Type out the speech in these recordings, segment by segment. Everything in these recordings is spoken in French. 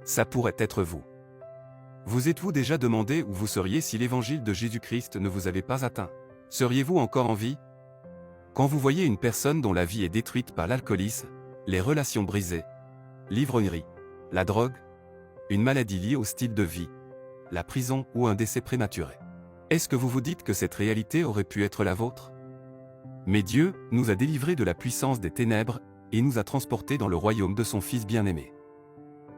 Ça pourrait être vous. Vous êtes-vous déjà demandé où vous seriez si l'évangile de Jésus-Christ ne vous avait pas atteint? Seriez-vous encore en vie? Quand vous voyez une personne dont la vie est détruite par l'alcoolisme, les relations brisées, l'ivrognerie, la drogue, une maladie liée au style de vie, la prison ou un décès prématuré, est-ce que vous vous dites que cette réalité aurait pu être la vôtre? Mais Dieu nous a délivrés de la puissance des ténèbres et nous a transportés dans le royaume de son Fils bien-aimé.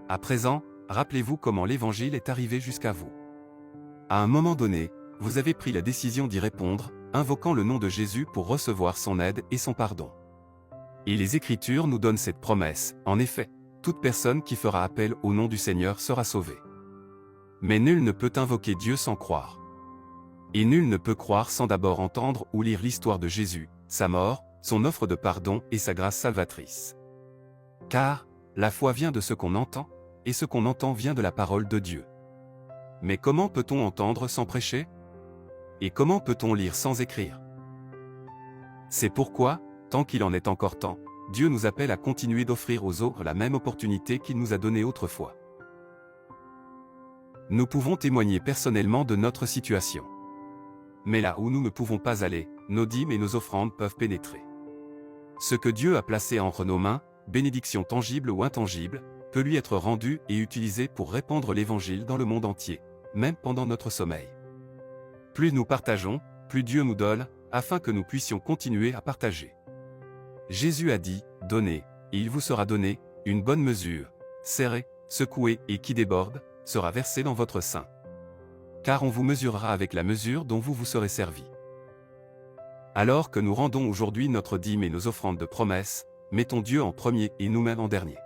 À présent, rappelez-vous comment l'Évangile est arrivé jusqu'à vous. À un moment donné, vous avez pris la décision d'y répondre, invoquant le nom de Jésus pour recevoir son aide et son pardon. Et les Écritures nous donnent cette promesse, en effet, toute personne qui fera appel au nom du Seigneur sera sauvée. Mais nul ne peut invoquer Dieu sans croire. Et nul ne peut croire sans d'abord entendre ou lire l'histoire de Jésus, sa mort, son offre de pardon et sa grâce salvatrice. Car, la foi vient de ce qu'on entend, et ce qu'on entend vient de la parole de Dieu. Mais comment peut-on entendre sans prêcher? Et comment peut-on lire sans écrire? C'est pourquoi, tant qu'il en est encore temps, Dieu nous appelle à continuer d'offrir aux autres la même opportunité qu'il nous a donnée autrefois. Nous pouvons témoigner personnellement de notre situation. Mais là où nous ne pouvons pas aller, nos dîmes et nos offrandes peuvent pénétrer. Ce que Dieu a placé entre nos mains, bénédiction tangible ou intangible, peut lui être rendu et utilisé pour répandre l'Évangile dans le monde entier, même pendant notre sommeil. Plus nous partageons, plus Dieu nous donne, afin que nous puissions continuer à partager. Jésus a dit, « Donnez, et il vous sera donné, une bonne mesure, serrée, secouée et qui déborde, sera versée dans votre sein. Car on vous mesurera avec la mesure dont vous vous serez servi. » Alors que nous rendons aujourd'hui notre dîme et nos offrandes de promesses, mettons Dieu en premier et nous-mêmes en dernier.